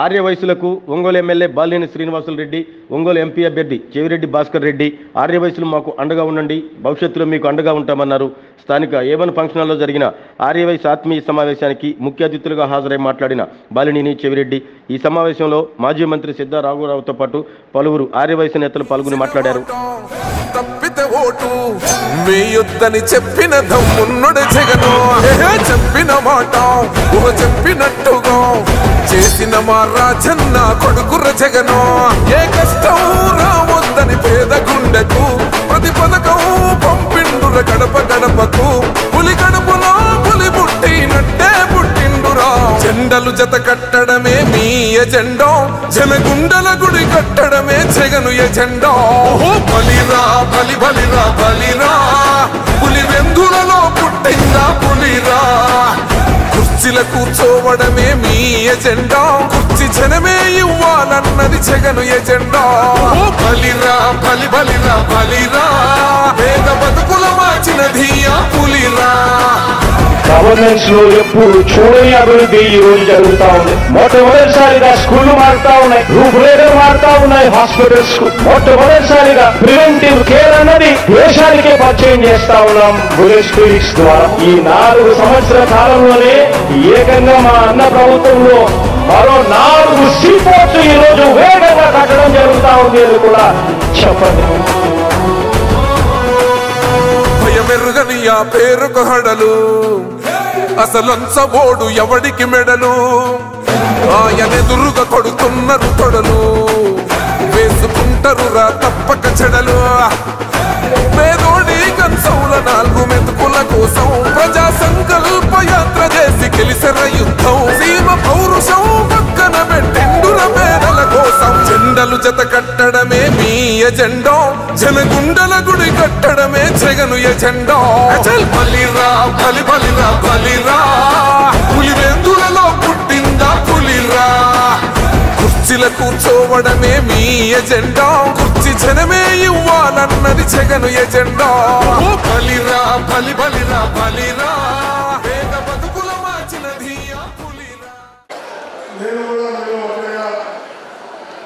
ఆర్యవైశ్యులకు Ongole MLA Balineni Srinivasulu Reddy, Ongole MP అభ్యర్థి చెవిరెడ్డి భాస్కర్ రెడ్డి, ఆర్యవైశ్యులు మాకు అండగా ఉండండి, భవిష్యత్తులో మీకు అండగా ఉంటామన్నారు. స్థానిక ఏవన్ ఫంక్షన్ హాల్లో జరిగిన ఆర్యవైశ్య ఆత్మీయ సమావేశానికి ముఖ్య అతిథులుగా హాజరై మాట్లాడిన బాలినేని చెవిరెడ్డి ఈ సమావేశంలో మాజీ మంత్రి సిద్ధా రాఘవరావుతో పాటు పలువురు ఆర్యవైశ్య నేతలు పాల్గొని మాట్లాడారు. తప్పితే ఓటు వేయొద్దని చెప్పిన దమ్మున్నడు జగను, చెప్పిన మాట చెప్పినట్టుగా చేసిన మా రాజన్న కొడుకుర జగను. ఏ కష్టం రావద్దని పేద గుండెకు ప్రతి పథకం పంపిండుర గడప గడపకు. పులి గడపలో పులి పుట్టినట్టే పుట్టిండురా. జెండలు జత కట్టడమే మీ ఎజెండా, జనగుండల గుడి కట్టడమే జగను ఎజెండా. బలిరా బలి బలిరా బలిరా, పులి వెందులలో పుట్టిందా పులిరా. కుర్చీల కూర్చోవడమే మీ ఎజెండా, కుర్చీ జనమే ఇవ్వాలన్నది జగను ఎజెండా. బలిరా బలి బలిరా బలిరా, పేద బతుకుల మార్చినది ఆ పులిరా. గవర్నెన్స్ లో ఎప్పుడు చూడని అభివృద్ధి ఈ రోజు జరుగుతా ఉంది. మొట్టమొదటిసారిగా స్కూళ్లు మారుతా ఉన్నాయి, రూపురేఖలు మారుతా ఉన్నాయి. హాస్పిటల్స్ మొట్టమొదటిసారిగా ప్రివెంటివ్ కేర్ అన్నది దేశానికే పరిచయం చేస్తా ఉన్నాం బుల్లెట్ క్లినిక్స్ ద్వారా. ఈ 4 సంవత్సరాల కాలంలోనే ఏకంగా మా అన్న ప్రభుత్వంలో మరో 4 సీపోర్ట్స్ ఈ రోజు వేగంగా కట్టడం జరుగుతా ఉంది అని కూడా చెప్పండి. భయమెరుగని ఆ పేరుకు హడలు, అసలంచబోడు ఎవడికి మెడలు. ఆయనెదురుగా కొడుతున్నారు తొడలు, వేసుకుంటారు రా తప్పక చెడలు. పేదోడి కంచంల 4 మెతుకుల కోసం ప్రజా సంకల్ప యాత్ర చేసి గెలిసెర యుద్ధం. సీమ పౌరుషం పక్కన పెట్టిండుల పేదల కోసం. జెండలు జత కట్టడమే మీ ఎజెండా, జనగుండల గుడి కట్టడమే జగను ఎజెండా. బలిరా బలి బలిరా బలిరా, పులి వెందులలో పుట్టిందా పులిరా. కుర్చీల కూర్చోవడమే మీ ఎజెండా, కుర్చీ జనమే ఇవ్వాలన్నది జగను ఎజెండా. బలిరా బలి బలిరా బలిరా, పేద బతుకుల మార్చినది ఆ పులిరా. నేను కూడా ఒకటిగా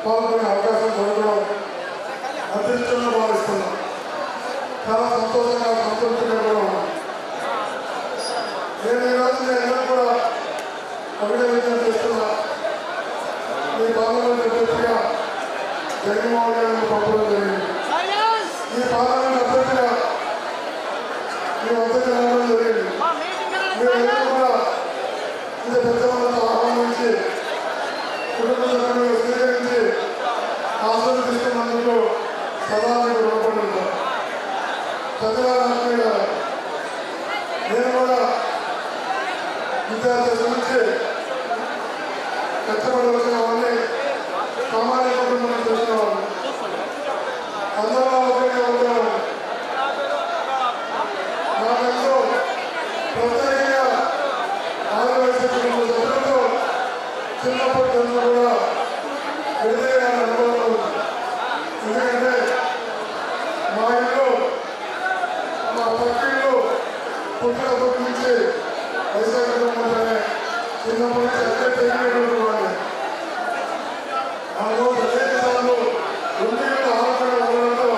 పాల్గొనే అవకాశం దొరకడం అదృష్టంగా భావిస్తున్నాను. చాలా సంతోషంగా సంతృప్తిగా కూడా ఉన్నాను. నేను ఈరోజు నేను కూడా అభినందన చేస్తున్నా. మీ పార్లమెంట్ అభ్యర్థిగా జగన్మోహన్ గారిని పంపడం జరిగింది. ఈ పార్లమెంట్ అభ్యర్థిగా మీ వద్దకు రావడం జరిగింది. మీరు కూడా ఇంత పెద్దవాళ్ళతో ఆహ్వానించి కుటుంబ సభ్యులు స్వీకరించి ఆశీర్వదిస్తున్నందుకు సదా మీకు రుణపడి ఉంటాను. చంద్రబాబు నేను కూడా విద్యార్థి నుంచి కష్టపడి వచ్చిన వాళ్ళని సామాన్య కుటుంబంలో చూసిన వాళ్ళు అందరూ ఒకరిగా ఉండేవాళ్ళు. నాకెంతో ప్రత్యేకంగా ఆదివాసీ కుటుంబ సభ్యులతో చిన్నప్పటి నుంచి కూడా విడుదల అనుభవం ఉంది. ఎందుకంటే మా ఇల్లు మా పక్కిళ్ళు పుట్టినప్పటి నుంచి వైశాఖ కుటుంబంలోనే చిన్నప్పటి నుంచి అదే పెరిగినటువంటి వాళ్ళు. ఆ రోజు అనేక సార్లు రెండేళ్ళు ఆరోగ్యంగా ఉండడంతో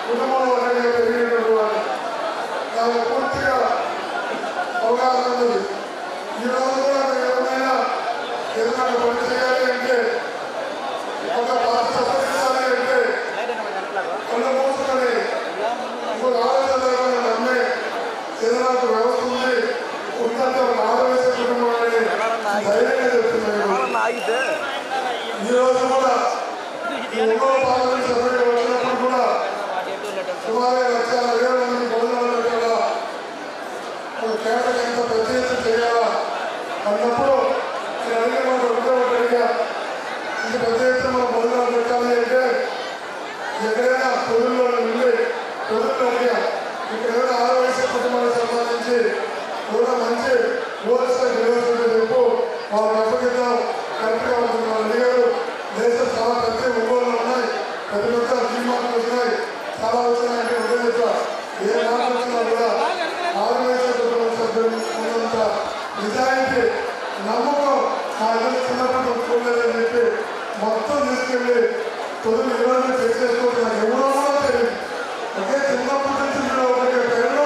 కుటుంబంలో ఒకరిగా పెరిగినటువంటి వాళ్ళు. నాకు పూర్తిగా అవగాహన ఉంది. ఈ రోజు కూడా ఎవరైనా ఏదైనా పని చేయాలి అంటే, ఒక పాత్ర సంపాదించాలి అంటే కళ్ళు మూసుకొని ఇంకొక ఆలోచన నమ్మే ఏదైనా ఒక వ్యవస్థ ఉంది ఉందంటే ఒక ఆరోగ్య కుటుంబం అని ధైర్యంగా చెప్తున్నాను. ఈరోజు కూడా ఈ ఒంగోలు పార్లమెంట్ సభ్యులు వచ్చినప్పుడు కూడా సుమారు 1,60,000 మంది భోజనాలు పెట్టాలా, ఒక కేటకి ఎంత పెద్ద ఎత్తున చేయాలా అన్నప్పుడు నేను అడిగిన మాట ఒకటిగా ఇంత పెద్ద ఎత్తున మనం భోజనాలు పెట్టాలి అంటే ఎక్కడైనా పొదుల్లో వెళ్ళి పొదుల్లో ఇక్కడ ఏదైనా ఆరోగ్య కుటుంబానికి సంబంధించి కూడా మంచి ఓవర్సైజ్ యూనివర్సిటీ చెప్పు వాళ్ళకి అప్పగిద్దాం, కరెక్ట్గా ఉంటుంది. వాళ్ళు అడిగారు. దేశం చాలా పెద్ద ఒంగోలు ఉన్నాయి, పెద్ద పెద్ద జీమార్లు వచ్చినాయి, చాలా వచ్చినాయంటే ఒకే చెప్తా. ఏ మార్పు వచ్చినా కూడా ఆరోగ్య కుటుంబ సభ్యులు ఉన్నంత నిజాయితీ నమ్మ పొద్దున్న ఇవన్నీ చెక్ చేసుకోవడం నాకు ఎవరో కూడా తెలియదు. ఒకే చిన్నప్పటి నుంచి నేను ఒకటే టైంలో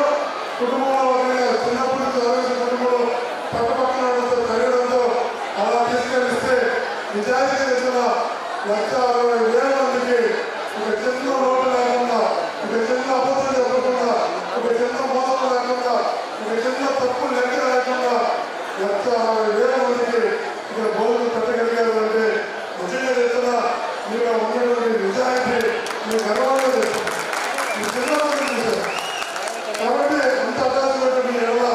కుటుంబంలో ఒకటే చిన్నప్పటి నుంచి ఆలోచన కుటుంబంలో పక్కపక్కన పెరగడంతో అలా తీసుకెళ్ళిస్తే నిజాయితీగా తెచ్చిన 1,60,000 మందికి ఒక చిన్న లోటు లేకుండా, ఒక చిన్న అబద్ధం చెప్పకుండా, ఒక చిన్న మోసం లేకుండా, ఒక చిన్న తప్పు లెక్క లేకుండా 1,60,000 మందికి ఇక్కడ భోజనం పెట్టగలిగారు అంటే నిజంగా చెప్తున్నా మీరు ఉన్నటువంటి నిజాయితీ మీరు గర్వంగా చేస్తున్నారు. మీరు చిన్నప్పటి చూశారు కాబట్టి అంత అభ్యాసం మీ ఎడల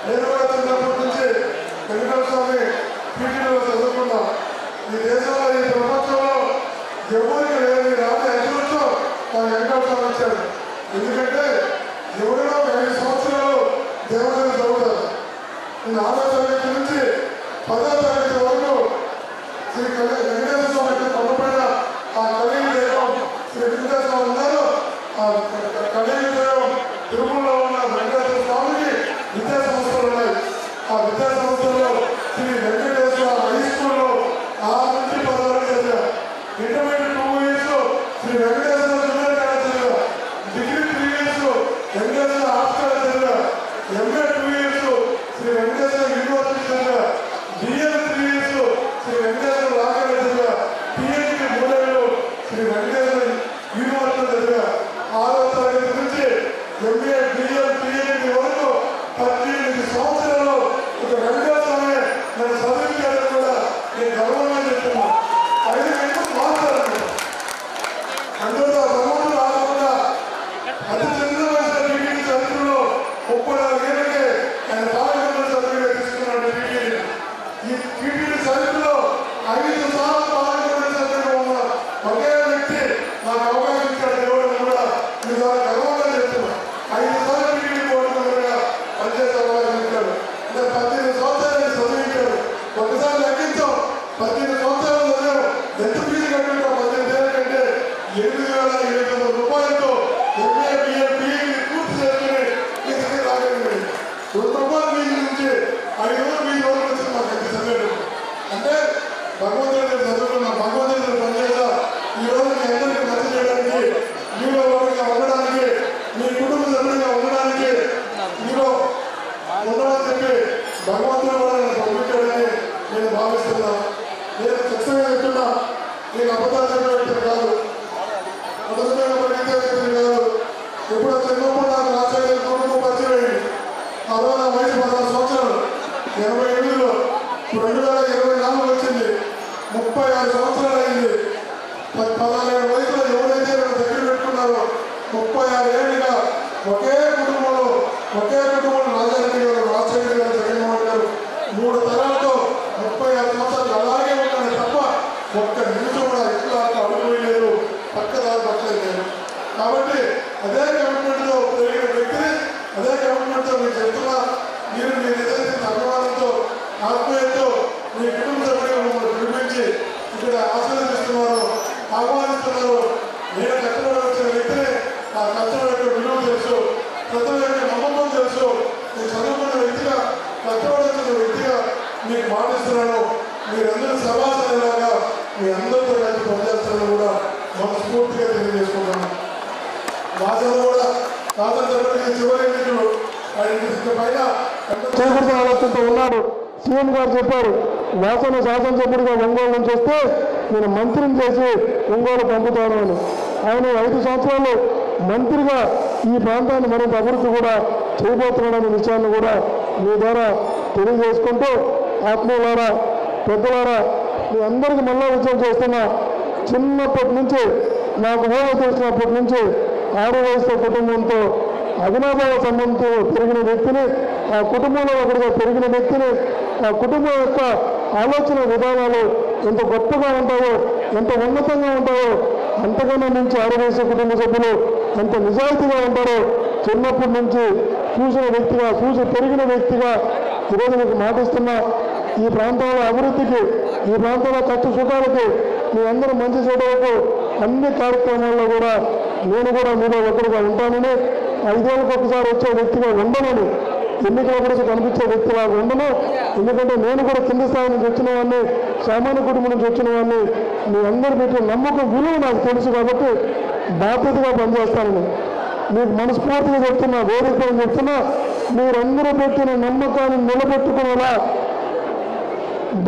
నేను కూడా చిన్నప్పటి నుంచి వెంకటేశ్వర స్వామి పీటీలో చదువుకున్నా. ఈ దేశంలో ఈ ప్రపంచంలో ఎవరికి లేని రాజు అభివృద్ధితో నాకు వెంకటేశ్వర స్వామి ఇచ్చాడు. ఎందుకంటే ఎవరైనా 5 సంవత్సరాలు దేవుడిని చదువుతారు. నేను 6వ తరగతి నుంచి 10వ తరగతి వరకు శ్రీ వెంకటేశ్వర స్వామి కొండపైన ఆ కలిగి దేవం శ్రీ వెంకటేశ్వర స్వామి ఉన్నారు. ఆ కలిగి దేవం తిరుమలలో ఉన్న వెంకటేశ్వర స్వామికి విద్యా సంస్థలు ఉన్నాయి. ఆ విద్యా సంస్థల్లో శ్రీ వెంకటేశ్వర హై స్కూల్లో 6 నుంచి 10 వరకు చదివా. Intermediate 2 years Shri Venkateswara junior college చదివా. Degree 3 years Venkateswara arts college చదివా. MA 2 years Shri Venkateswara university చదివా. BL 3 years Shri Venkateswara law college చదివా. పిహెచ్డి 3 ఏళ్ళు శ్రీ వెంకటేశ్వర యూనివర్సిటీ చదివా. 6వ తరగతి నుంచి ఎంఏ బిఎల్ పిహెచ్డి వరకు 18 సంవత్సరాలు ఒక వెంకటేశ్వర స్వామి నన్ను చదివించాలని కూడా నేను గర్వంగా చెప్తున్నాను. 5 గంటలు మాట్లాడాను. అందులో భగవంతుడు రాకుండా అతి చిన్న వయసులో డిగ్రీ చదువులో 34 ఏళ్ళకే ఆయన పాలకొండ చదువుగా తీసుకున్నాడు డిగ్రీ. ఈ డిగ్రీ చదువులో 5 సార్లు పాలకొండ చదువుగా ఉన్న ఒకే వ్యక్తి నాకు అవకాశం ఇచ్చాడు దేవుడు కూడా మీ ద్వారా గర్వంగా చెప్తున్నాను. 5 సార్లు డిగ్రీ కోరుకున్నగా పనిచేసే అవకాశం ఇచ్చాడు. అంటే 18 సంవత్సరాలు చదివించాడు. ఒకసారి లెక్కించాం 18 సంవత్సరాలు చదివాం. ఎంత ఫీజు కట్టింటాం 18 ఏళ్ళ కంటే 8,700 రూపాయలతో ఎంఏ బిఎల్ పిహెచ్డి పూర్తి చేసుకుని మీ దగ్గర రాగలిగాడు. ₹2 ఫీజు నుంచి 5 ఫీజు వరకు వచ్చింది మాకు ఎంత చదివాడు. అంటే భగవంతుడి చదువుకున్న భగవంతుడి పనిచేసా ఈరోజు మీ అందరికీ మంచి చేయడానికి, మీలో ఒకరిగా ఉండడానికి, మీ కుటుంబ సభ్యులుగా ఉండడానికి మీలో ఉండమని చెప్పి భగవంతుడు కూడా నన్ను పంపించాడని నేను భావిస్తున్నాను. నేను ఖచ్చితంగా చెప్తున్నా, నేను అబద్ధాలు చెప్పే వ్యక్తిని కాదు, అబద్ధమైన పరిగెత్తే వ్యక్తిని కాదు. ఎప్పుడో చిన్నప్పుడు నాకు రాజకీయ కుటుంబం పరిచయం అయింది. ఆ రోజు నా వయసు 16 సంవత్సరాలు. 88లో 2024 వచ్చింది. 36 సంవత్సరాలు అయింది. 16 వయసులో ఎవరైతే నన్ను దగ్గర పెట్టుకున్నారో 36 ఏళ్ళుగా ఒకే కుటుంబంలో రాజారెడ్డి గారు, రాజశేఖర్ గారు, జగన్మోహన్ గారు 3 తరాలతో 36 సంవత్సరాలు అలాగే ఉన్నాను తప్ప ఒక్క నిమిషం కూడా ఎట్లా అడుగులేదు, పక్కదారి పట్టలేదు. కాబట్టి అదే కమిట్మెంట్తో పెరిగిన వ్యక్తిని, అదే కమిట్మెంట్తో మీకు చెప్తున్నా, మీరు మీ నిజాయితీ అభిమానంతో ఆత్మీయతతో మీ కుటుంబ సభ్యులుగా మమ్మల్ని పిలిపించి ఇక్కడ ఆశీర్వదిస్తున్నారు, ఆహ్వానిస్తున్నారు. నేను కష్టపడి వచ్చిన వ్యక్తిని ఆ కష్టం యొక్క విలువ తెలుసు, కష్టం యొక్క నమ్మకం తెలుసు. నేను చదువుకున్న వ్యక్తిగా, కష్టపడి వచ్చిన వ్యక్తిగా మీకు మాటిస్తున్నాను. మీరందరూ సమాచారంలాగా మీ అందరితో కలిసి పనిచేస్తారని కూడా మనస్ఫూర్తిగా తెలియజేసుకుంటున్నాను. వాసన కూడా స్వాతంత్ర చివరి ఎన్నికలు పైన చేకూర్చిన ఆలోచనతో ఉన్నాడు. సీఎం గారు చెప్పారు, వాసన శాసనసభ్యుడిగా ఒంగోలు నుంచి వస్తే నేను మంత్రిని చేసి ఒంగోలు పంపుతాను అని. ఆయన 5 సంవత్సరాలు మంత్రిగా ఈ ప్రాంతాన్ని మరింత అభివృద్ధి కూడా చేయబోతున్నాడనే విషయాన్ని కూడా మీ ద్వారా తెలియజేసుకుంటూ, ఆత్మీయులారా, పెద్దలారా, మీ అందరికీ మళ్ళా విషయం చేస్తున్నా. చిన్నప్పటి నుంచి నాకు ఊహ తెలిసినప్పటి నుంచి 6 వయసుల కుటుంబంతో అవినాభావ సంబంధంతో పెరిగిన వ్యక్తిని, ఆ కుటుంబంలో ఒకటిగా పెరిగిన వ్యక్తిని, ఆ కుటుంబం యొక్క ఆలోచన విధానాలు ఎంత గొప్పగా ఉంటాయో, ఎంత ఉన్నతంగా ఉంటాయో, అంతకన్నా నుంచి 6 వయసు కుటుంబ సభ్యులు ఎంత నిజాయితీగా ఉంటారో చిన్నప్పటి నుంచి చూసిన వ్యక్తిగా, చూసి పెరిగిన వ్యక్తిగా ఈరోజు మీకు మాటిస్తున్నా. ఈ ప్రాంతంలో అభివృద్ధికి, ఈ ప్రాంతంలో కష్ట సుఖాలకి, మీ అందరూ మంచి చేయడానికి అన్ని కార్యక్రమాల్లో కూడా నేను కూడా మీలో ఒకరిగా ఉంటానని, 5 ఏళ్ళకి ఒకసారి వచ్చే వ్యక్తిగా ఉండమని ఎన్నికల గురించి కనిపించే వ్యక్తిలాగా ఉండను. ఎందుకంటే నేను కూడా కింది స్థాయి నుంచి వచ్చిన వాడిని, సామాన్య కుటుంబం నుంచి వచ్చిన వాడిని. మీ అందరి పెట్టిన నమ్మకం విలువ నాకు తెలుసు కాబట్టి బాధ్యతగా పనిచేస్తానని మీకు మనస్ఫూర్తిగా చెప్తున్నా, వేదికగా చెప్తున్నా. మీరందరూ పెట్టిన నమ్మకాన్ని నిలబెట్టుకునేలా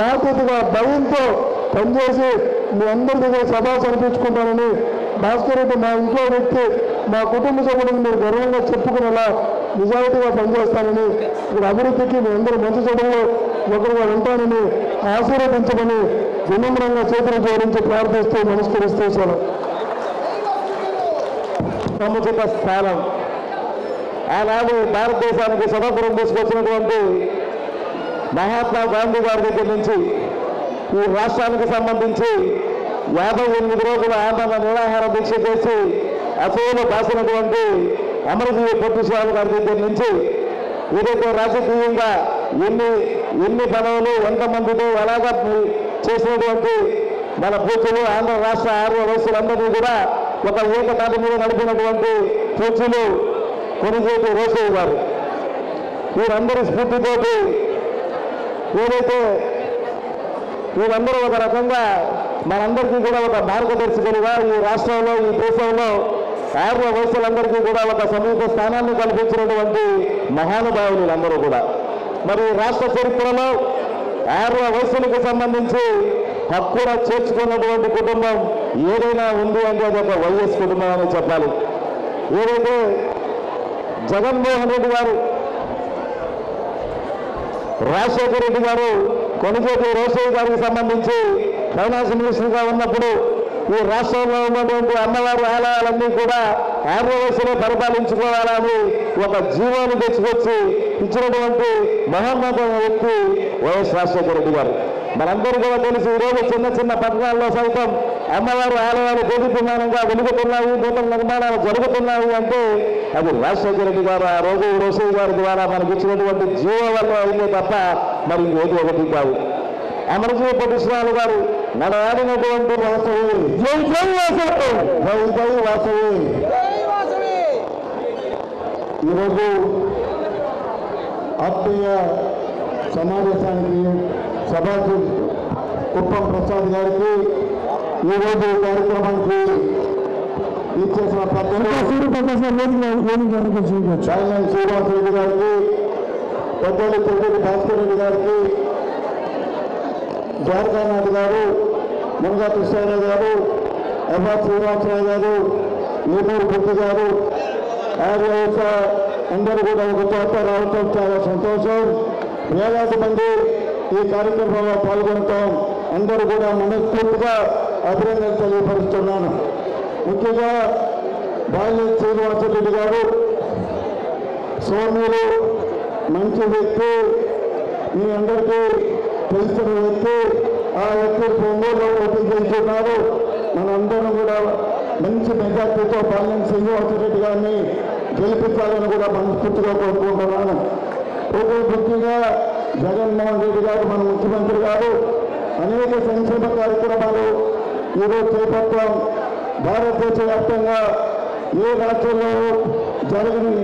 బాధ్యతగా భయంతో పనిచేసి మీ అందరి దగ్గర సభా చనిపించుకుంటానని భాస్కర్ రెడ్డి మా ఇంట్లో వ్యక్తి, మా కుటుంబ సభ్యులకు మీరు గర్వంగా చెప్పుకునేలా నిజాయితీగా పనిచేస్తానని, ఇక్కడ అభివృద్ధికి మీ అందరూ మంచి చెడులో ఒకరుగా ఉంటానని ఆశీర్వదించమని వినమ్రంగా చేతులు జోడించి ప్రార్థిస్తూ నమస్కరిస్తూ సెలవు. సముచిత స్థానం ఆనాడు భారతదేశానికి స్వతంత్రం తీసుకొచ్చినటువంటి మహాత్మా గాంధీ గారి దగ్గర నుంచి ఈ రాష్ట్రానికి సంబంధించి 58 రోజుల ఆందోళన నిరాహార దీక్ష చేసి అసూలు బాసినటువంటి అమరజీవి పొట్టి శ్రీరాములు గారి దగ్గర నుంచి ఏదైతే రాజకీయంగా ఎన్ని పదవులు ఎంతమందితో అలాగా చేసినటువంటి మన పూర్తులు ఆంధ్ర రాష్ట్ర ఆర్య వయసులందరినీ కూడా ఒక ఏకతాటి మీద నడిపినటువంటి పూర్తులు కొనిజేటి రోసయ్య గారు. వీరందరి స్ఫూర్తితోటి ఏదైతే వీరందరూ ఒక రకంగా మనందరికీ కూడా ఒక మార్గదర్శకులుగా ఈ రాష్ట్రంలో ఈ దేశంలో ఆర్య వయసులందరికీ కూడా ఒక సమీప స్థానాన్ని కల్పించినటువంటి మహానుభావులు అందరూ కూడా. మరి రాష్ట్ర చరిత్రలో ఆర్య వయసులకు సంబంధించి హక్కున చేర్చుకున్నటువంటి కుటుంబం ఏదైనా ఉంది అంటే అది ఒక వైఎస్ కుటుంబం అని చెప్పాలి. ఏదైతే జగన్మోహన్ రెడ్డి గారు, రాజశేఖర రెడ్డి గారు కొనిజేటి రోసయ్య గారికి సంబంధించి ఫైనాన్స్ మినిస్టర్గా ఉన్నప్పుడు ఈ రాష్ట్రంలో ఉన్నటువంటి అమ్మవారి ఆలయాలన్నీ కూడా ఆర్య వయసులో పరిపాలించుకోవాలని ఒక జీవాన్ని తెచ్చుకొచ్చి ఇచ్చినటువంటి మహోన్నత వ్యక్తి వైఎస్ రాజశేఖర రెడ్డి గారు. మనందరూ కూడా తెలిసి ఈరోజు చిన్న చిన్న పట్టణాల్లో సైతం అమ్మవారి ఆలయాలు కోరుకున్నానంగా వెలుగుతున్నాయి, నూతన నిర్మాణాలు జరుగుతున్నాయి అంటే అది రాజశేఖర రెడ్డి గారు ఆ రోజు రోసయ్య గారి ద్వారా మనకి ఇచ్చినటువంటి జీవం వల్ల అయిందే తప్ప మరి ఏది ఒకటి కాదు. అమరజీవి పొట్టి శ్రీరాములు గారు నడవాడినటువంటి వాసవి జై జై వాసవి, జై జై వాసవి. ఈరోజు ఆత్మీయ సమావేశానికి సభకు కుప్పం ప్రసాద్ గారికి, ఈరోజు కార్యక్రమానికి ఇచ్చేసిన చాయన్ శ్రీనివాసరెడ్డి గారికి, పెద్దలు తిరుపతి భాస్కర్ రెడ్డి గారికి, ద్వారకానాథ్ గారు, మునగా కృష్ణారావు గారు, ఎంఆర్ శ్రీనివాసరావు గారు, ఏపూరు బుద్ధి గారు, ఆర్యవస అందరూ కూడా ఒక చోట రావటం చాలా సంతోషం. వేలాది మంది ఈ కార్యక్రమంలో పాల్గొనటం అందరూ కూడా మనస్ఫూర్తిగా అభినందనలు తెలియపరుస్తున్నాను. ముఖ్యంగా బాల్య శ్రీనివాసరెడ్డి గారు సోమ్యులు, మంచి వ్యక్తి, మీ అందరికీ తెలిసిన వ్యక్తి. ఆ వ్యక్తి ఒంగోలులో పోటీ చేస్తున్నారు. మనందరం కూడా మంచి మెజార్టీతో బాల్య శ్రీనివాసరెడ్డి గారిని గెలిపించాలని కూడా మనస్ఫూర్తిగా కోరుకుంటున్నాను. ముఖ్యంగా జగన్మోహన్ రెడ్డి గారు మన ముఖ్యమంత్రి గారు అనేక సంక్షేమ కార్యక్రమాలు ఈరోజు చేపట్టాం. భారతదేశ వ్యాప్తంగా ఏ రాష్ట్రంలో జరగని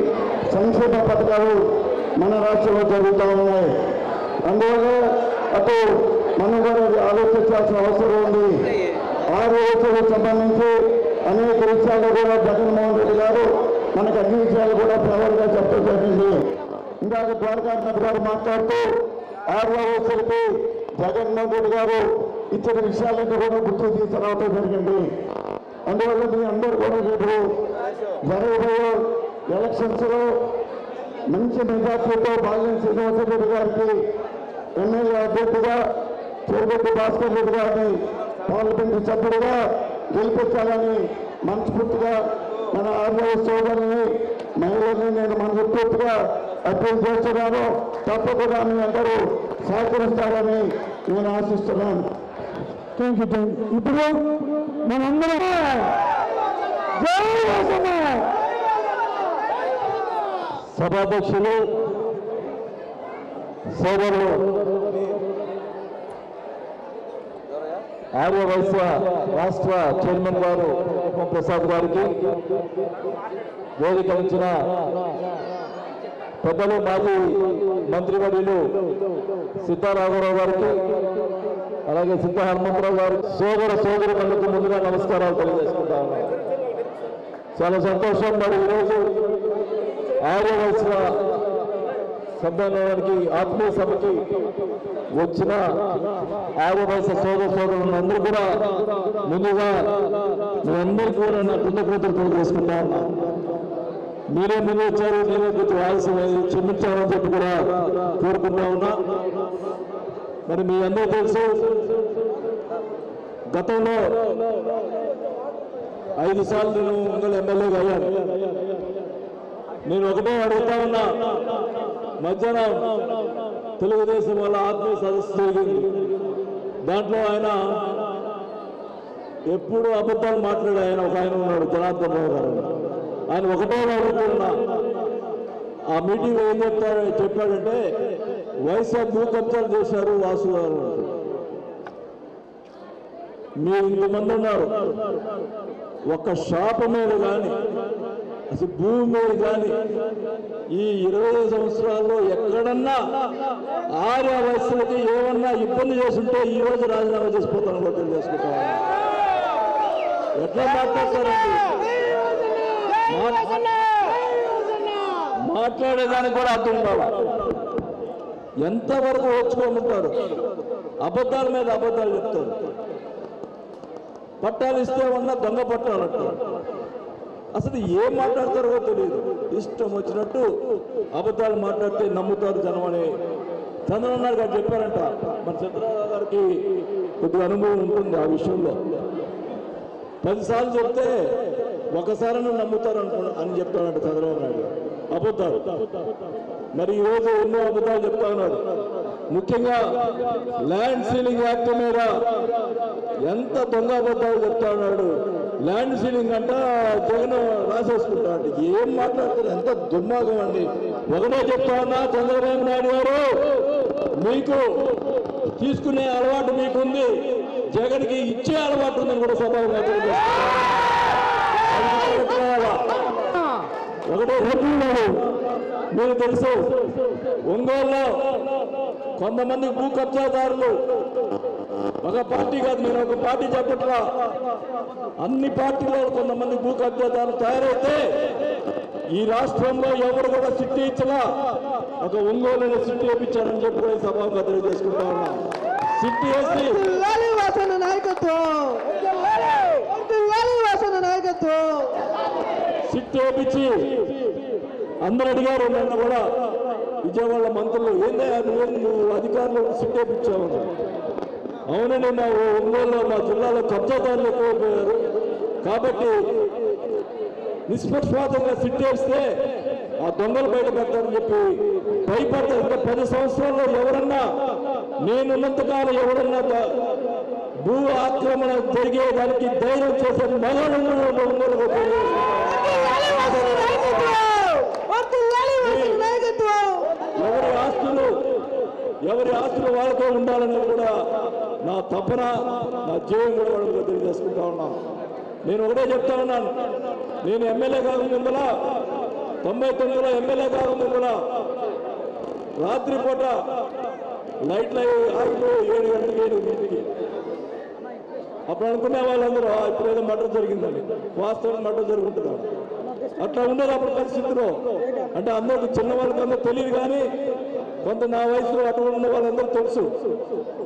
సంక్షేమ పథకాలు మన రాష్ట్రంలో జరుగుతూ ఉన్నాయి. అందువల్ల అటు మనం కూడా ఆలోచించాల్సిన అవసరం ఉంది. 6 రోజులకు సంబంధించి అనేక విషయాలు కూడా జగన్మోహన్ రెడ్డి గారు మనకు అన్ని విషయాలు కూడా ఫేవర్గా చెప్పడం జరిగింది. ఇందాక ద్వారకానాథ్ గారు మాట్లాడుతూ 6 రోజులకి జగన్మోహన్ రెడ్డి గారు ఇచ్చిన విషయాలన్నీ కూడా గుర్తు తీసుకురావడం జరిగింది. అందువల్ల మీ అందరూ కూడా రేపు జరగబోయే ఎలక్షన్స్లో మంచి మెజార్టీతో బాల్య శ్రీనివాసరెడ్డి గారికి ఎమ్మెల్యే అభ్యర్థిగా, చెరుగొట్టి భాస్కర్ రెడ్డి గారిని పార్లమెంటు సభ్యుడిగా గెలిపించాలని మనస్ఫూర్తిగా మన ఆర్య సోదరుని మహిళల్ని నేను మనస్ఫూర్తిగా అప్పీల్ చేస్తున్నాను. తప్పకుండా మీ అందరూ సహకరిస్తారని నేను ఆశిస్తున్నాను. ఇప్పుడు మనందరం సభాధ్యక్షులు సోదరులు ఆర్య వైశ్య రాష్ట్ర చైర్మన్ గారు ప్రసాద్ గారికి, వేదిక ఇచ్చిన పెద్దలు మాజీ మంత్రివర్యులు సీతారామరావు గారికి, అలాగే సీతా హనుమంతరావు గారికి, సోదరులకు ముందుగా నమస్కారాలు తెలియజేసుకుంటా ఉన్నాను. చాలా సంతోషం. మరి ఈరోజు ఆర్యవైశ్య సమ్మేళనానికి, ఆత్మీయ సభకి వచ్చిన ఆర్యవైశ్య సోదరులందరూ కూడా ముందుగా మీ అందరికీ కూడా నా కృతజ్ఞతలు తెలియజేసుకుంటా ఉన్నాను. మీరే ముందు వచ్చారు, నేనే కొంచెం ఆలస్యం క్షమించాలని చెప్పి కూడా కోరుకుంటా ఉన్నా. మరి మీ అందరూ తెలుసు, గతంలో 5 సార్లు నేను ఒంగోలు ఎమ్మెల్యేగా అయ్యాను. నేను ఒకటే అడుగుతా ఉన్నా, మధ్యాహ్నం తెలుగుదేశం వాళ్ళ ఆత్మీయ సదస్సు జరిగింది. దాంట్లో ఆయన ఎప్పుడు అబద్ధాలు మాట్లాడే ఒక ఆయన ఉన్నాడు, జనార్దన్ రావు గారు. ఆయన ఒకటే అడుగుతున్నా, ఆ మీటింగ్ ఏం చెప్పాడంటే వైఎస్ఆర్ భూ కబ్జాలు చేశారు వాసు గారు. మీరు ఇంతమంది ఉన్నారు, ఒక షాప్ మీద కానీ అసలు భూమి మీద కానీ ఈ 20 సంవత్సరాల్లో ఎక్కడన్నా ఆర్య వయస్సులకి ఏమన్నా ఇబ్బంది చేస్తుంటే ఈ రోజు రాజీనామా చేసిపోతాను కూడా తెలియజేసుకుంటా. ఎట్లా మాట్లాడతారండి? మాట్లాడేదానికి కూడా అర్థం కావాలి. ఎంతవరకు వచ్చుకోమంటారు? అబద్ధాల మీద అబద్ధాలు చెప్తారు. పట్టాలు ఇస్తే ఉన్న దొంగ పట్టాలు అంటారు. అసలు ఏం మాట్లాడతారో తెలియదు. ఇష్టం వచ్చినట్టు అబద్ధాలు మాట్లాడితే నమ్ముతారు జనం అని చంద్రబాబు నాయుడు గారు చెప్పారంట. మన చంద్రబాబు గారికి కొద్దిగా అనుభవం ఉంటుంది ఆ విషయంలో. 10 సార్లు చెప్తే ఒకసారి నమ్ముతారు అని చెప్తాడంట చంద్రబాబు నాయుడు. అబద్ధాలు. మరి ఈరోజు ఎన్నో అబద్ధాలు చెప్తా ఉన్నారు. ముఖ్యంగా ల్యాండ్ సీలింగ్ యాక్ట్ మీద ఎంత దొంగ అబద్ధాలు చెప్తా ఉన్నాడు. ల్యాండ్ సీలింగ్ అంట జగన్ రాసేసుకుంటాడు. ఏం మాట్లాడుతారు? ఎంత దుర్మార్గం అండి. ఒకటే చెప్తా ఉన్నా, చంద్రబాబు నాయుడు గారు, మీకు తీసుకునే అలవాటు మీకుంది, జగన్కి ఇచ్చే అలవాటు ఉందని కూడా సభలో ఒకటే రెడ్డి. మీరు తెలుసు, ఒంగోలులో కొంతమంది భూ కబ్జాదారులు, ఒక పార్టీ కాదు, నేను ఒక పార్టీ చెప్పట్లా, అన్ని పార్టీలో కొంతమంది భూ కబ్జాదారులు తయారైతే ఈ రాష్ట్రంలో ఎవరు కూడా సిట్టి ఇచ్చలా. ఒక ఒంగోలులో సిట్టి వేయించారని చెప్పి సభకు తెలియజేసుకుంటా ఉన్నా. సిట్టి వేసి సిట్టి వేయించి అందరూ అడిగారు నన్ను కూడా, విజయవాడ మంత్రులు, ఏంటయ్యా నువ్వు అధికారులు సిట్టి వేయించావు? అవునండి, మా ఒంగోలులో మా జిల్లాలో కబ్జాదారులు ఎక్కువైపోయారు కాబట్టి నిష్పక్షపాతంగా సిట్టి వేస్తే ఆ దొంగలు బయట పెడతారని చెప్పి భయపడతారు. ఇంకా 10 సంవత్సరాల్లో ఎవరన్నా, నేనున్నంతకాలం ఎవరన్నా భూ ఆక్రమణ జరిగేదానికి ధైర్యం చేసే మగవాళ్ళు ఎవరి ఆస్తులు వాళ్ళకే ఉండాలని కూడా నా తపన, నా జీవం కూడా వాళ్ళకి తెలియజేసుకుంటా ఉన్నాను. నేను ఒకటే చెప్తా ఉన్నాను, నేను ఎమ్మెల్యే కాకముందులా 99లో ఎమ్మెల్యే కాకముందులా రాత్రిపూట లైట్లు ఆగిపోయి 7 గంటలకి 8 అప్పుడు అనుకునే వాళ్ళందరూ ఇప్పుడు ఏదో మర్డర్ జరిగిందని. వాస్తవం మర్డర్ జరుగుతుందా? అట్లా ఉండదు అప్పుడు పరిస్థితుల్లో. అంటే అందరికి చిన్న వాళ్ళకి అందరూ తెలియదు, కానీ కొంత నా వయసులో అటు ఉన్న వాళ్ళందరూ తెలుసు.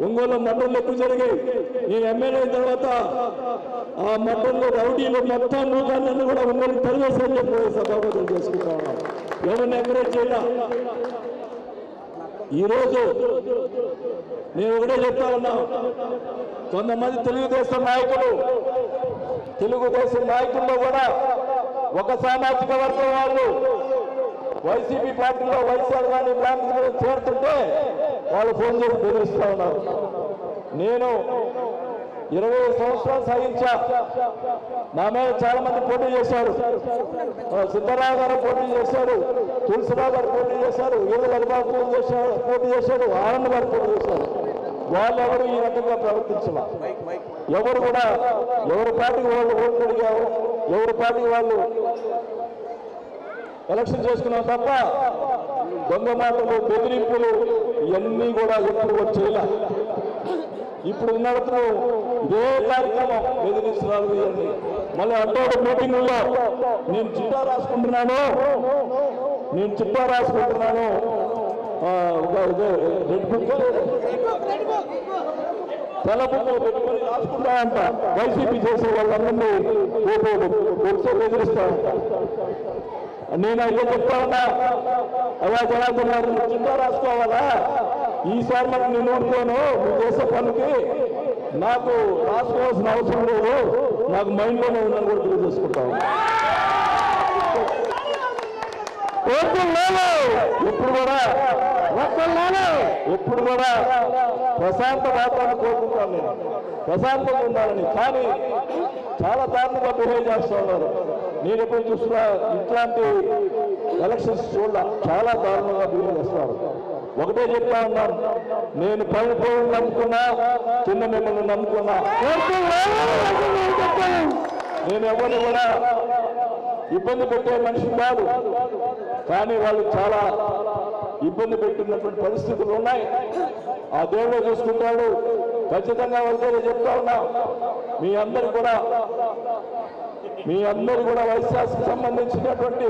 ఒంగోలు మర్డర్లు ఎక్కువ జరిగాయి. నేను ఎమ్మెల్యే అయిన తర్వాత ఆ మర్డర్లు, రౌడీలు మొత్తం మూకాన్ని కూడా ఒంగోలు తరివేసని చెప్పి సభాపతులు చేసుకుంటా ఉన్నాం. ఎవరిని ఎంకరేజ్ చేయాల. ఈరోజు నేను ఒకటే చెప్తా ఉన్నా, కొంతమంది తెలుగుదేశం నాయకుల్లో కూడా ఒక సామాజిక వర్గం వాళ్ళు వైసీపీ పార్టీలో వైఎస్ఆర్ కానీ బ్రాహ్మణులు చేరుతుంటే వాళ్ళు ఫోన్ చేసి బెదిరిస్తూ ఉన్నారు. నేను 20 సంవత్సరాలు సాగించా. నా మీద చాలా మంది పోటీ చేశారు. సిద్ధరావు గారు పోటీ చేశారు, తులసిరావు గారు పోటీ చేశారు, వీరబాబు పోటీ చేశాడు, ఆనంద్ గారు పోటీ చేశారు. వాళ్ళెవరు ఈ రకంగా ప్రవర్తించాల. ఎవరు కూడా ఎవరి పార్టీకి వాళ్ళు ఓట్లు అడిగారు, ఎవరి పార్టీకి వాళ్ళు ఎలక్షన్ చేసుకున్నాం తప్ప దొంగ మాటలు బెదిరింపులు ఇవన్నీ కూడా ఎప్పుడు వచ్చేలా ఇప్పుడు నడుపుతూ ఇదే కార్యక్రమం బెదిరిస్తున్నారు ఇవన్నీ. మళ్ళీ అంటోడు మీటింగుల్లో నేను చిట్టా రాసుకుంటున్నాను రెడ్ బుక్ తెల్ల బుక్ పెట్టుకొని రాసుకుంటానంట. వైసీపీ చేసే వాళ్ళందరినీ ఒకసారి బెదిరిస్తానంట. నేను అయితే చెప్తా ఉన్నా, అలా జనార్దన్నారు చిట్టా రాసుకోవాలా, ఈసారి మనం నేను ఊరుకోను, నువ్వు చేసే పనికి నాకు రాసుకోవాల్సిన అవసరం లేదు, నాకు మైండ్లోనే ఉందని కూడా తెలియజేసుకుంటాను. ఎప్పుడు కూడా ప్రశాంత వాతావరణం కోరుకుంటాను నేను, ప్రశాంతంగా ఉండాలని. కానీ చాలా దారుణంగా బిహేవ్ చేస్తూ ఉన్నారు. నేను ఎప్పుడు చూస్తున్నా ఇట్లాంటి ఎలక్షన్స్ చూడాల, చాలా దారుణంగా బిహేవ్ చేస్తున్నారు. ఒకటే చెప్తా ఉన్నాను, నేను పైన నమ్ముకున్నా, చిన్న మిమ్మల్ని నమ్ముకున్నా, నేను ఎవరిని కూడా ఇబ్బంది పెట్టే మనిషి కాదు. కానీ వాళ్ళు చాలా ఇబ్బంది పెట్టినటువంటి పరిస్థితులు ఉన్నాయి. ఆ దేవుడు చూసుకుంటాడు. ఖచ్చితంగా వాళ్ళతో చెప్తా ఉన్నా, మీ అందరు కూడా వైశ్యాస్కి సంబంధించినటువంటి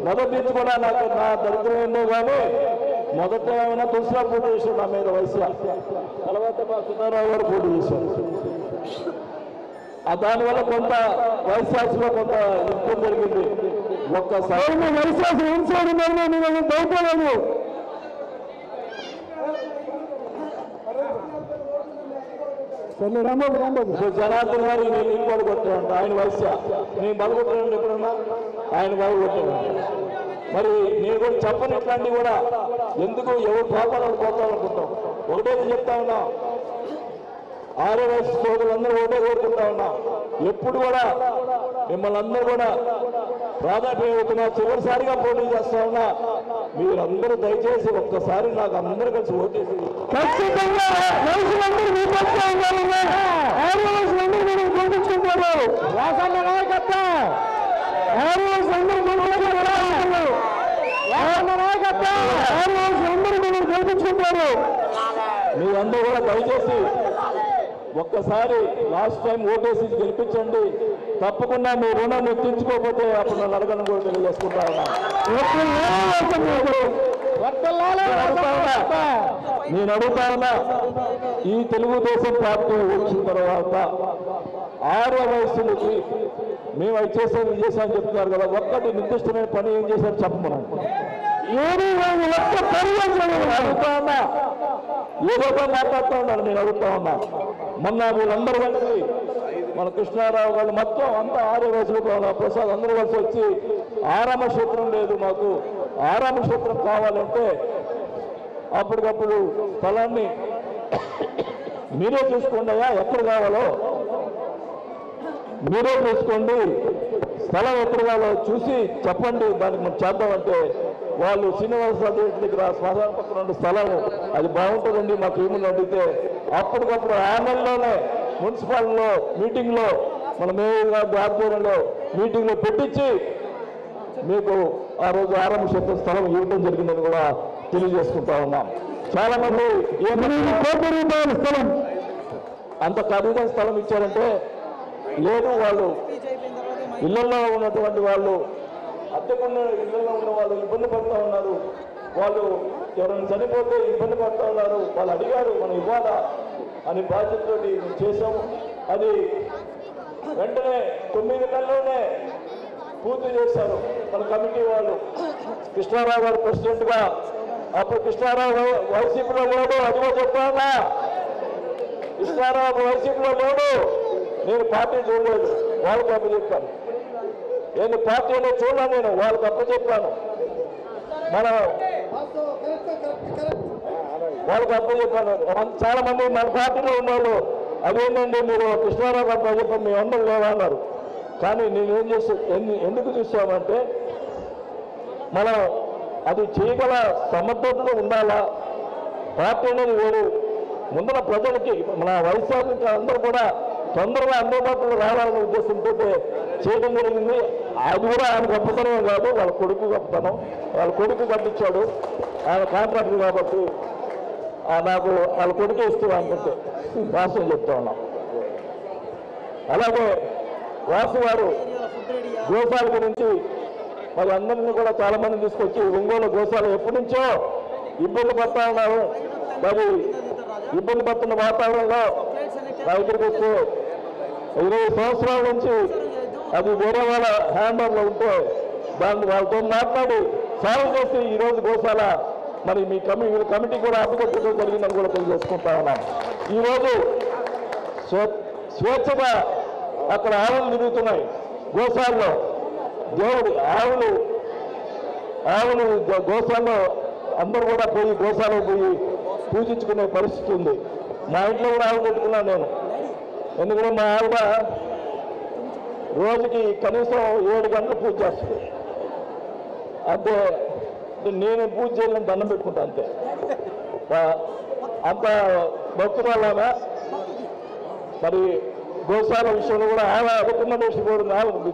మొదటి నుంచి కూడా నాకు నా దరిద్రం ఏందో కానీ మొదట ఏమైనా తులసిరావు పోటీ చేశాడు నా మీద వైశ్య, తర్వాత మా సుధారావు గారు పోటీ చేశారు. దానివల్ల కొంత వైశ్యాసులో కొంత ఇబ్బంది జరిగింది. ఒక్కసారి వైశ్యాసు ఏం చేయడం భయపడలేదు. జనార్దన్ గారు నేను పడగొట్టాడంట, ఆయన వైశ్య, నేను బలగొట్టాను ఎప్పుడన్నా, ఆయన బలగొట్టాడు. మరి నేను కూడా చెప్పని ఇట్లాంటివి కూడా ఎందుకు ఎవరు పాపాలను పోతామనుకుంటాం. ఒకటే చెప్తా ఉన్నా, ఆర్యవైశ్య సోదరులందరూ ఒకటే కోరుకుంటా ఉన్నా, ఎప్పుడు కూడా మిమ్మల్ని అందరూ కూడా ప్రాధాన్యత చివరిసారిగా పోటీ చేస్తా ఉన్నా, మీరందరూ దయచేసి ఒక్కసారి నాకు అందరూ కలిసి ఓటేసి ఖచ్చితంగా మీరందరూ కూడా దయచేసి ఒక్కసారి లాస్ట్ టైం ఓటేసి గెలిపించండి. తప్పకుండా మీ రుణం ఎత్తించుకోకపోతే అప్పుడు నన్ను అడగను కూడా తెలియజేసుకుంటా ఉన్నా. నేను అడుగుతా ఉన్నా, ఈ తెలుగుదేశం పార్టీ వచ్చిన తర్వాత ఆర్య వయస్సులకి మేము అది చేసాం ఇది చేసామని చెప్తున్నారు కదా, ఒక్కటి నిర్దిష్టమైన పని ఏం చేశారు చెప్పమని అడుగుతా ఉన్నా. ఏదో మాట్లాడుతూ ఉన్నాను, నేను అడుగుతా ఉన్నా. మొన్న వీళ్ళందరూ కలిసి మన కృష్ణారావు గారు మొత్తం అంతా ఆర్య వయసులో ప్రసాద్ అందరూ కలిసి వచ్చి ఆరామ క్షేత్రం లేదు, మాకు ఆరామ క్షేత్రం కావాలంటే అప్పటికప్పుడు స్థలాన్ని మీరే చూసుకోండి అయ్యా, ఎక్కడ కావాలో మీరే చూసుకోండి, స్థలం ఎక్కడ కావాలో చూసి చెప్పండి, దానికి మనం చేద్దామంటే వాళ్ళు శ్రీనివాసరావు దగ్గర శ్మశాన పక్కన ఉండే స్థలం అది బాగుంటుందండి మాకు ఏముంది అడిగితే అప్పటికప్పుడు ఆ నెలలోనే మున్సిపాల్లో మీటింగ్లో మన మేయర్ గారి ఆధ్వర్యంలో మీటింగ్లో పెట్టించి మీకు ఆ రోజు ఆరంభ క్షేత్ర స్థలం ఇవ్వడం జరిగిందని కూడా తెలియజేసుకుంటా ఉన్నాం. చాలా మంది 8 కోట్ల రూపాయల స్థలం, అంత ఖరీదైన స్థలం ఇచ్చారంటే లేదు, వాళ్ళు ఇళ్లలో ఉన్నటువంటి వాళ్ళు, అద్దెకున్న ఇళ్లలో ఉన్న వాళ్ళు ఇబ్బంది పడుతూ ఉన్నారు, వాళ్ళు ఎవరైనా చనిపోతే ఇబ్బంది పడుతూ ఉన్నారు, వాళ్ళు అడిగారు మనం ఇవ్వాలా అని బాధ్యతతో మేము చేసాము. అది వెంటనే 9 నెలల్లోనే పూర్తి చేశారు మన కమిటీ వాళ్ళు. కృష్ణారావు గారు ప్రెసిడెంట్గా, అప్పుడు కృష్ణారావు వైసీపీలో లేడు, అదిగో చెప్పానా, కృష్ణారావు వైసీపీలో లేడు, నేను పార్టీ చూడలేదు, వాళ్ళకి అప్పచెప్పాను. నేను పార్టీ అనేది చూడలేదు, నేను వాళ్ళకి అప్పచెప్పాను. మనం వాళ్ళకి అప్పచెప్పాను. చాలా మంది మన పార్టీలో ఉన్నవాళ్ళు అదేంటండి మీరు కృష్ణారావు గారు చెప్పాను మేము అందరం లేదా అన్నారు. కానీ నేనేం చేస్తా ఎందుకు చూసామంటే మనం అది చేయగల సమర్థతలో ఉండాలా, పార్టీ అనేది వేరు. ముందర ప్రజలకి మన వైఎస్ఆర్ అందరూ కూడా తొందరగా అందుబాటులో రావాలనే ఉద్దేశంతో చేయడం జరిగింది. అది కూడా ఆయన గొప్పతనం కాదు, వాళ్ళ కొడుకు గొప్పతనం. వాళ్ళ కొడుకు కట్టించాడు, ఆయన కాంట్రాక్టర్ కాబట్టి నాకు వాళ్ళ కొడుకు ఇస్తూ అనుకుంటే వాసు చెప్తా ఉన్నాం. అలాగే వాసు గారు గోశాల గురించి మరి అందరినీ కూడా చాలా మంది తీసుకొచ్చి ఒంగోలు గోశాల ఎప్పటి నుంచో ఇబ్బంది పడతా ఉన్నారు. మరి ఇబ్బంది పడుతున్న వాతావరణంలో రైతులకు వస్తే 20 సంవత్సరాల నుంచి అది వేరే వాళ్ళ హ్యాండ్ ఓవర్లో ఉంటే దాన్ని వాళ్ళతో మాట్లాడి సాల్వ్ చేసి ఈరోజు గోశాల మరి మీ కమిటీ కూడా అప్పచెప్పడం జరిగిందని కూడా తెలియజేసుకుంటా ఉన్నాం. ఈరోజు స్వేచ్ఛగా అక్కడ ఆవులు తిరుగుతున్నాయి గోశాలలో. దేవుడు ఆవులు గోశాలలో అందరూ కూడా పోయి గోశాలకు పోయి పూజించుకునే పరిస్థితి ఉంది. మా ఇంట్లో కూడా ఆవులు పెట్టుకున్నాను నేను. ఎందుకంటే మా ఆవిడ రోజుకి కనీసం 7 గంటలు పూజ చేస్తుంది. అంటే నేను పూజ చేయాలని దండం పెట్టుకుంటా అంతే. అంత భక్తురాలాగా మరి గోశాల విషయంలో కూడా ఆమె అనుకున్న విషయం కూడా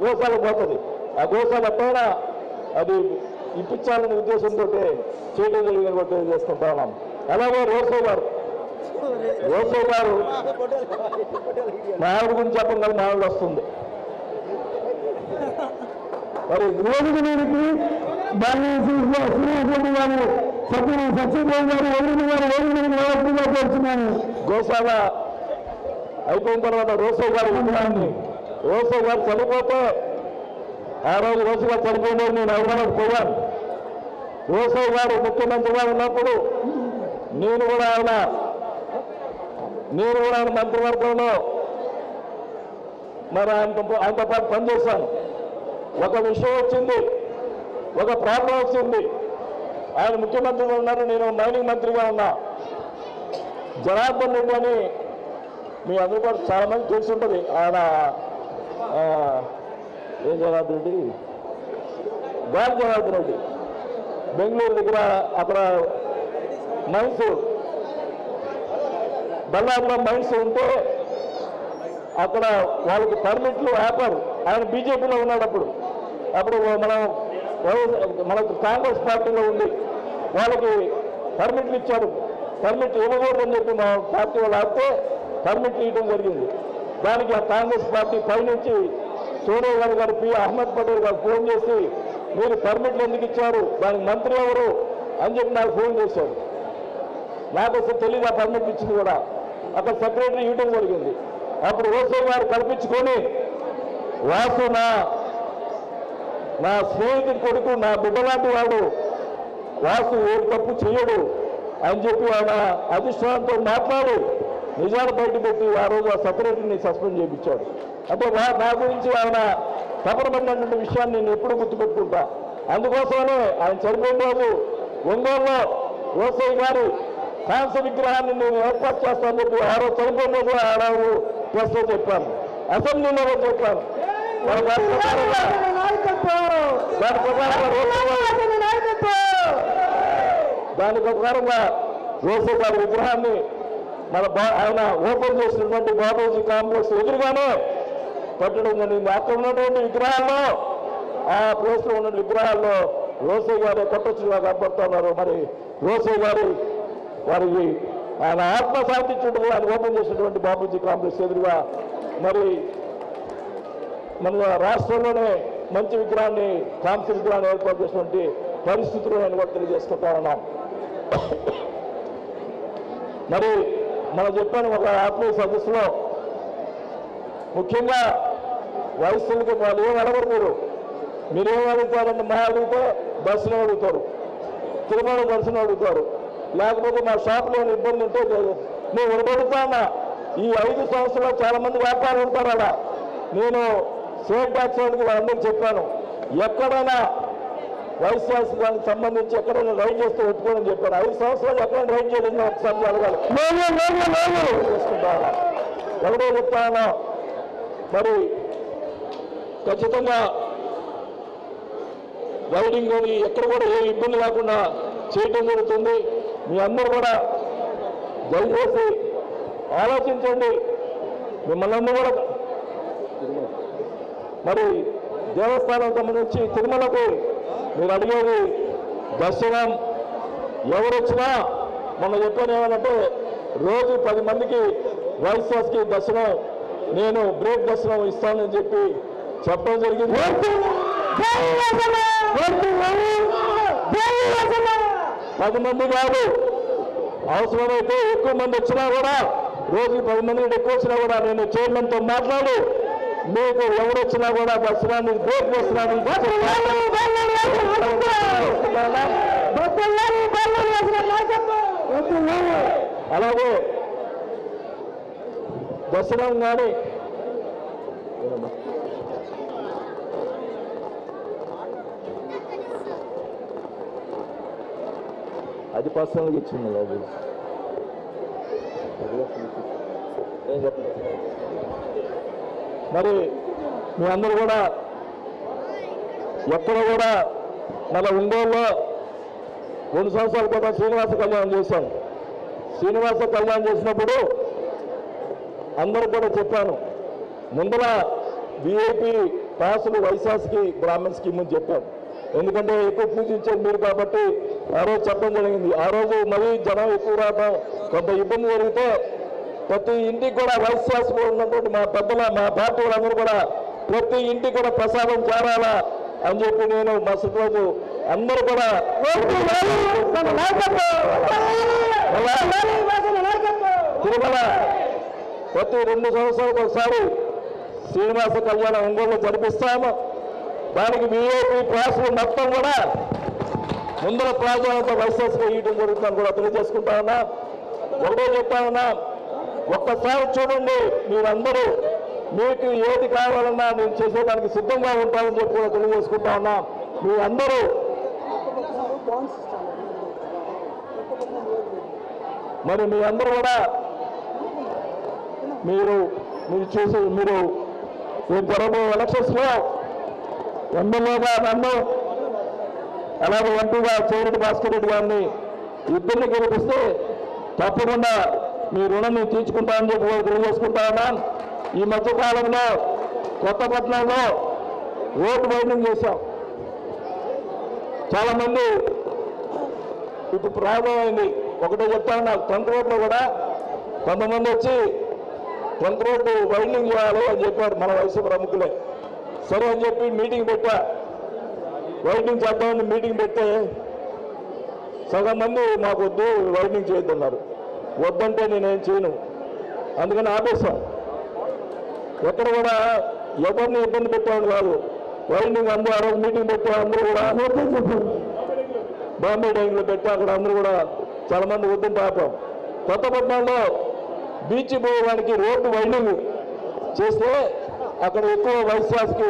గోశాల పోతుంది. ఆ గోశాల పైన అది ఇప్పించాలనే ఉద్దేశంతో చేయడం జరిగిందని కూడా తెలియజేసుకుంటా ఉన్నాం. అలాగే రోసో గారు మా ఆవిడ గురించి చెప్పడం కానీ మా ఆవిడ వస్తుంది. మరి రోజుకి శ్రీనివాసరెడ్డి గారు సత్యదేవి గారు ఎవరిని కోరుతున్నాను. గోశాల అయిపోయిన తర్వాత రోసో గారు చనిపోతే ఆ రోజు రోసో గారు చనిపోయిన నేను హైదరాబాద్ పోయాను. రోసో గారు ముఖ్యమంత్రిగా ఉన్నప్పుడు నేను కూడా ఆయన మంత్రివర్గంలో మరి ఆయనతో పాటు పనిచేశాను. ఒక విషయం వచ్చింది, ఒక ప్రాబ్లం వచ్చింది. ఆయన ముఖ్యమంత్రిగా ఉన్నారు, నేను మైనింగ్ మంత్రిగా ఉన్నా. జనార్దన్ రెడ్డి అని మీ అందరూ కూడా చాలా మంది తెలిసి ఉంటుంది. ఆయన ఏం జనార్దన్ రెడ్డి, గాలి జనార్దన్ రెడ్డి బెంగళూరు దగ్గర అక్కడ మైన్స్ బళ్ళారిలో మైన్స్ ఉంటే అక్కడ వాళ్ళకి పర్మిట్లు ఆపారు. ఆయన బీజేపీలో ఉన్నాడు. అప్పుడు మనకు కాంగ్రెస్ పార్టీలో ఉండి వాళ్ళకి పర్మిట్లు ఇచ్చారు. పర్మిట్లు ఇవ్వకూడదని చెప్పి మా పార్టీ వాళ్ళు ఆపితే పర్మిట్లు ఇవ్వడం జరిగింది. దానికి ఆ కాంగ్రెస్ పార్టీ పైనుంచి సోనియా గారు పి అహ్మద్ పటేల్ గారు ఫోన్ చేసి మీరు పర్మిట్లు ఎందుకు ఇచ్చారు, దానికి మంత్రి ఎవరు అని చెప్పి నాకు ఫోన్ చేశారు. నాకు అసలు తెలియదు ఆ పర్మిట్లు ఇచ్చింది కూడా. అక్కడ సెక్రటరీ ఇవ్వడం జరిగింది. అప్పుడు రోసో గారు కల్పించుకొని వాసు నా స్నేహితుడి కొడుకు, నా బిడ్డలాంటి వాడు, వాసు ఏ తప్పు చేయడు అని చెప్పి ఆయన అధిష్టానంతో మాట్లాడి నిజాలు బయటపెట్టి ఆ రోజు ఆ సెక్రటరీని సస్పెండ్ చేయించాడు. అంటే నా గురించి ఆయన తపనబడినటువంటి విషయాన్ని నేను ఎప్పుడు గుర్తుపెట్టుకుంటా. అందుకోసమనే ఆయన చనిపోయిన రోజు ఒంగోలులో రోసయ్య గారి కాంస్య విగ్రహాన్ని నేను ఏర్పాటు చేస్తానని చెప్పి ఆ రోజు చనిపోయిన రోజు ఆ రోజు ప్రెస్లో చెప్పాను, అసెంబ్లీలో చెప్పాను. దాని ప్రకారంగా రోసో గారి విగ్రహాన్ని ఆయన ఓపెన్ చేసినటువంటి బాబూజీ కాంప్లెక్స్ ఎదురుగానే పెట్టడం జరిగింది. అక్కడ ఉన్నటువంటి విగ్రహాల్లో, ఆ ప్లేస్లో ఉన్న విగ్రహాల్లో రోసో గారు కొట్టొచ్చుగా కనబడుతున్నారు. మరి రోసో గారు వారికి ఆయన ఆత్మశాంతి చుట్టూ ఆయన ఓపెన్ చేసినటువంటి బాబూజీ కాంప్లెక్స్ ఎదురుగా మరి మన రాష్ట్రంలోనే మంచి విగ్రహాన్ని, కాంస్య విగ్రహాన్ని ఏర్పాటు చేసినటువంటి పరిస్థితులు నేను కూడా తెలియజేసుకుంటా ఉన్నాం. మరి మనం చెప్పాను ఒక ఆత్మీయ సదస్సులో ముఖ్యంగా వయస్సులకి వాళ్ళు ఏం అడగరు. మీరేం అడుగుతారంటే మా అడిగితే బస్సులో అడుగుతారు, తిరుమల దర్శనం అడుగుతారు, లేకపోతే మా షాప్లో ఇబ్బంది ఉంటే నేను అడుగుతానా. ఈ 5 సంవత్సరాలు చాలా మంది వ్యాపారులు ఉంటారు అలా. నేను స్టేట్ ట్యాక్స్ వాళ్ళకి వాళ్ళందరికీ చెప్పాను, ఎక్కడైనా వైఎస్ఆర్ దానికి సంబంధించి ఎక్కడైనా రైడ్ చేస్తే పెట్టుకోని చెప్పాను. 5 సంవత్సరాలు ఎక్కడైనా రైడ్ చేయడం ఒకసారి అడగాలి చేసుకుంటాను. ఎవరో చెప్తానో మరి ఖచ్చితంగా రైడింగ్ అని ఎక్కడ కూడా ఏ ఇబ్బంది లేకుండా చేయటం జరుగుతుంది. మీ అందరూ కూడా దయచేసి ఆలోచించండి. మిమ్మల్ని అందరూ కూడా మరి దేవస్థానం సంబంధించి తిరుమలకు మీరు అడిగేది దర్శనం ఎవరు వచ్చినా మొన్న చెప్పాను ఏమనంటే రోజు 10 మందికి వైఎస్ఆర్కి దర్శనం నేను బ్రేక్ దర్శనం ఇస్తానని చెప్పి చెప్పడం జరిగింది. 10 మంది కాదు, అవసరమైతే ఎక్కువ మంది వచ్చినా కూడా రోజు 10 మంది ఎక్కువ వచ్చినా కూడా నేను చైర్మన్తో మాట్లాడి మీకు ఎవరు వచ్చినా కూడా దర్శనాన్ని బ్రేక్ దర్శనాన్ని అలాగే దర్శనం కానీ అది పర్సనల్గా ఇచ్చింది అది ఏం చెప్పండి. మరి మీ అందరూ కూడా ఎక్కడ కూడా మన ఒంగోలులో 2 సంవత్సరాల క్రితం శ్రీనివాస కళ్యాణం చేశాను. శ్రీనివాస కళ్యాణం చేసినప్పుడు అందరూ కూడా చెప్పాను, ముందర విఐపి పాసులు వైశాస్కి బ్రాహ్మణ్స్కి ఇమ్మని చెప్పాను. ఎందుకంటే ఎక్కువ పూజించేది మీరు కాబట్టి ఆ రోజు చెప్పడం జరిగింది. ఆ రోజు మరీ జనం ఎక్కువ రావడం కొంత ఇబ్బంది జరిగితే ప్రతి ఇంటికి కూడా వైశాస్లో ఉన్నటువంటి మా పెద్దల మా పార్టీ వాళ్ళందరూ కూడా ప్రతి ఇంటికి కూడా ప్రసాదం చేరాలా అని చెప్పి నేను మరుసటి రోజు అందరూ కూడా తిరుమల ప్రతి 2 సంవత్సరాలకు ఒకసారి శ్రీనివాస కళ్యాణం ఒంగోలులో జరిపిస్తాము. దానికి విఐపి పాసులు మొత్తం కూడా ముందర ప్రాధాన్యత వైఎస్ఆర్సీగా ఇవ్వడం జరుగుతుందని కూడా తెలియజేసుకుంటా ఉన్నా. ఒకటే చెప్తా ఉన్నా, ఒక్కసారి చూడండి, మీరందరూ మీకు ఏది కావాలన్నా నేను చేసేదానికి సిద్ధంగా ఉంటామని చెప్పి కూడా తెలియజేసుకుంటా ఉన్నా. మీ అందరూ మరి మీ అందరూ కూడా మీరు చూసి మీరు జరగబోయే ఎలక్షన్స్లో ఎమ్మెల్యేగా నన్ను అలాగే ఎంపీగా చెవిరెడ్డి భాస్కర్ రెడ్డి గారిని ఇద్దరిని గెలిపిస్తే తప్పకుండా మీ రుణాన్ని తీర్చుకుంటామని చెప్పి తెలియజేసుకుంటా ఉన్నాను. ఈ మధ్యకాలంలో కొత్తపట్నంలో రోడ్డు వైండింగ్ చేశాం. చాలామంది ఇప్పుడు ప్రారంభమైంది. ఒకటే చెప్తా ఉన్నా, ట్రంక్ రోడ్లో కూడా కొంతమంది వచ్చి ట్రంక్ రోడ్డు వైండింగ్ చేయాలి అని చెప్పారు మన వయసు ప్రముఖులే. సరే అని చెప్పి మీటింగ్ పెట్టా, వైండింగ్ చేద్దామని మీటింగ్ పెడితే సగం మంది మాకు వద్దు వైండింగ్ చేయొద్దన్నారు. వద్దంటే నేనేం చేయను, అందుకని ఆపేశాం. ఎక్కడ కూడా ఎవరిని ఇబ్బంది పెట్టామని కాదు, వైండింగ్ అందరూ ఆ రోజు మీటింగ్ పెట్టా అందరూ కూడా బాంబే డైంగ్లో పెట్టా, అక్కడ అందరూ కూడా చాలామంది వద్దంటే ఆపాం. కొత్తపట్నంలో బీచ్ పోయడానికి రోడ్డు వైండింగ్ చేస్తే అక్కడ ఎక్కువ వైఎస్ఆర్కి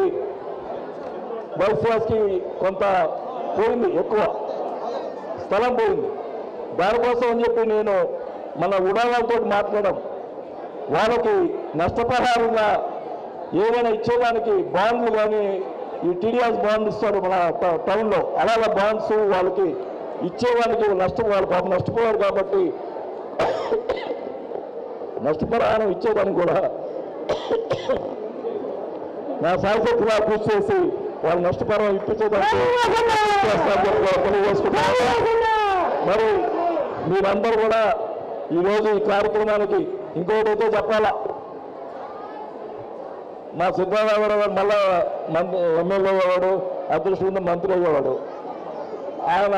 కొంత పోయింది, ఎక్కువ స్థలం పోయింది. దానికోసం అని చెప్పి నేను మన ఉడాలతో మాట్లాడడం, వాళ్ళకి నష్టపరిహారంగా ఏమైనా ఇచ్చేదానికి బాండ్లు కానీ ఈ టీడీఎస్ బాండ్ ఇస్తారు మన టౌన్లో, అలాగే బాండ్స్ వాళ్ళకి ఇచ్చేవాళ్ళకి వాళ్ళు పాపం నష్టపోయారు కాబట్టి నష్టపరిహారం ఇచ్చేదానికి కూడా నా సాయశక్తిగా కృషి చేసి వాళ్ళు నష్టపరిహారం ఇప్పించేదానికి తెలియజేసుకుంటారు. మరి మీరందరూ కూడా ఈరోజు ఈ కార్యక్రమానికి ఇంకోటైతే చెప్పాలా, మా సిద్ధారావు గారు మళ్ళా ఎమ్మెల్యే అయ్యేవాడు, అదృష్టం మంత్రి అయ్యేవాడు. ఆయన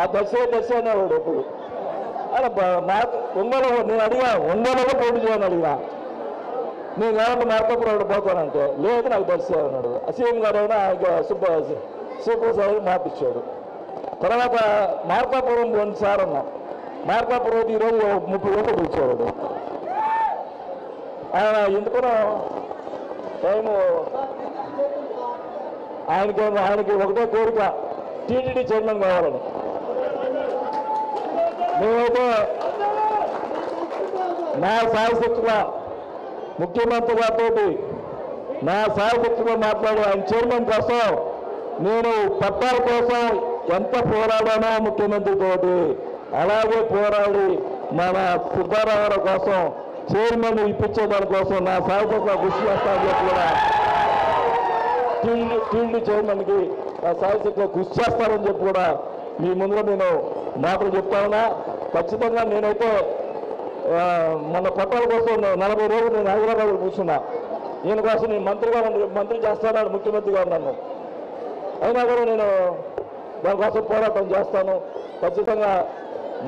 ఆ దశ అనేవాడు. ఎప్పుడు ఆయన నాకు ఒంగోలు నేను అడిగా, ఒంగోలులో పోటీ చేయని అడిగా, నేను ఏమంటే మార్కాపురం పోతానంటే లేదు నాకు దర్శనం అన్నాడు. సీఎం గారు అయినా సూపర్వైజర్ మార్పిచ్చాడు. తర్వాత మార్కాపురం 2 సార్లు అన్నా, మార్కాపురం ఈరోజు 30 ఓట్లు పిలిచేవాడు. ఆయన ఎందుకున్నా టైము ఆయనకి ఒకటే కోరిక, టీటీడీ చైర్మన్ కావాలని. మేమైతే నా సాయశక్తిగా ముఖ్యమంత్రి గారితో నా సాయశక్తిగా మాట్లాడి ఆయన చైర్మన్ కోసం నేను పట్టాల కోసం ఎంత పోరాడానో ముఖ్యమంత్రితోటి, అలాగే పోరాడి మన సిద్ధారావు కోసం చైర్మన్ ఇప్పించేదాని కోసం నా సాయశక్తిగా కృషి చేస్తానని చెప్పి కూడా టీఎల్డీ చైర్మన్కి సాయశక్తిగా కృషి చేస్తానని చెప్పి కూడా మీ ముందులో నేను మాటలు చెప్తానున్నా. ఖచ్చితంగా నేనైతే మన పట్టాల కోసం 40 రోజులు నేను హైదరాబాద్లో కూర్చున్నా. ఈయన కోసం నేను మంత్రి చేస్తానని ముఖ్యమంత్రి గారు నన్ను, అయినా కూడా నేను దానికోసం పోరాటం చేస్తాను. ఖచ్చితంగా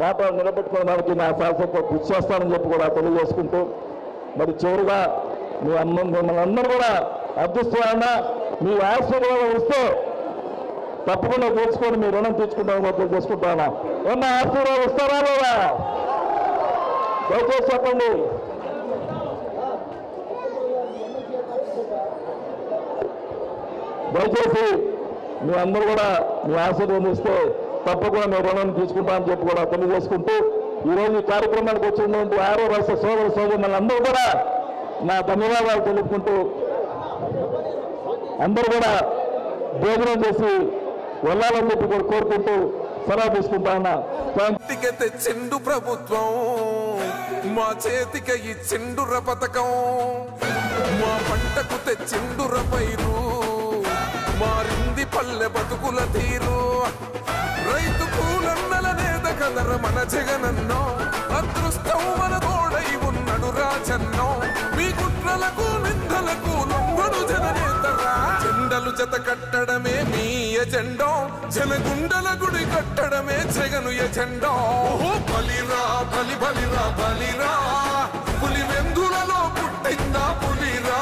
మాట నిలబెట్టుకోవడానికి నా శాసనసభ కృషి చేస్తానని చెప్పి కూడా తెలియజేసుకుంటూ, మరి చివరిగా మిమ్మల్ని అందరూ కూడా అర్థిస్తున్నారన్నా మీ ఆశీర్వాదం ఇస్తే తప్పకుండా తీర్చుకొని మీ రుణం తీర్చుకుంటామని తెలుసుకుంటానా. ఏమన్నా ఆశీర్వాదం ఇస్తారా లేదా? దయచేసి చెప్పండి. దయచేసి మీ అందరూ కూడా మీ ఆశీర్వాదం ఇస్తే తప్పకుండా మీ రుణం తీసుకుంటామని చెప్పి కూడా తెలియజేసుకుంటూ, ఈరోజు ఈ కార్యక్రమానికి వచ్చినటువంటి ఆర్యవైశ్య సోదరులు అందరూ కూడా నా ధన్యవాదాలు తెలుపుకుంటూ, అందరూ కూడా భోజనం చేసి వెళ్ళాలని చెప్పి కూడా కోరుకుంటూ సలహా తీసుకుంటా ఉన్నా. తెచ్చిండు ప్రభుత్వం, మా చేతికి ఇచ్చిండుర పథకం, మా పంటకు తెచ్చిండుర పైరు, మారింది పల్లె బతుకుల తీరు. రైతు కూలన్నల నేత కదర మన జగనన్నో, అదృష్టం మన తోడై ఉన్నడు రాజన్నో. మీ కుట్రలకు నిందలకు లొంగడు జననేతరా, జెండలు జత కట్టడమే మీ ఎజెండో, జనగుండల గుడి కట్టడమే జగను ఎజెండో. బలిరా బలి బలిరా బలిరా, పులి వెందులలో పుట్టిందా పులిరా.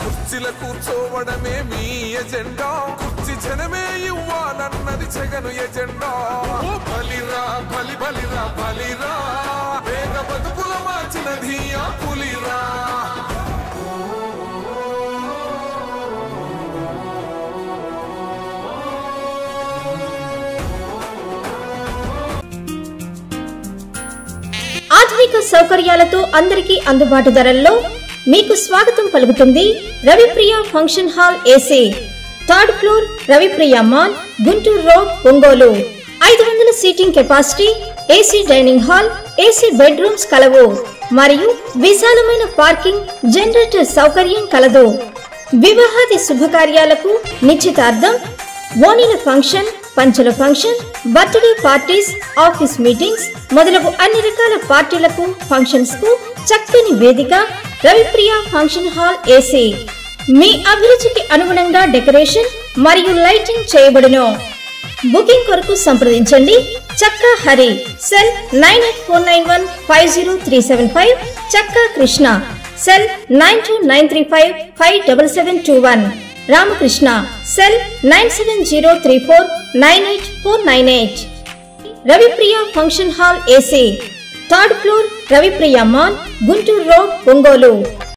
కుర్చీల కూర్చోవడమే మీ ఎజెండా, కుర్చీ జనమే ఇవ్వాలన్నది జగను ఎజెండా. బలిరా బలి బలిరా బలిరా, వేగ బతుకుల మార్చినది ఆ పులిరా. ఆధునిక సౌకర్యాలతో అందరికీ అందుబాటు ధరల్లో మీకు స్వాగతం పలుకుతుంది Ravipriya function hall AC, 3rd floor, Ravipriya mall, Guntur road, Ongole. 500 seating capacity, AC dining hall, AC bedrooms కలవు మరియు విశాలమైన పార్కింగ్, జనరేటర్ సౌకర్యం కలదు. వివాహాది శుభకార్యాలకు, నిశ్చితార్థం, ఓణీల ఫంక్షన్, పంచల function, birthday parties, office meetings మొదలగు అన్ని రకాల పార్టీలకు, ఫంక్షన్స్ కు చక్కని వేదిక రవిప్రియ ఫంక్షన్ హాల్ ఏసీ. మీ అభిరుచికి అనుగుణంగా డెకరేషన్ మరియు లైటింగ్ చేయబడును. బుకింగ్ కొరకు సంప్రదించండి. చక్కా హరి, సెల్ 9849150375, చక్కా Krishna, cell 9293557721, Ramakrishna, cell 9703498498. Ravipriya function hall AC, 3rd floor, Ravipriya mall, Guntur road, Ongole.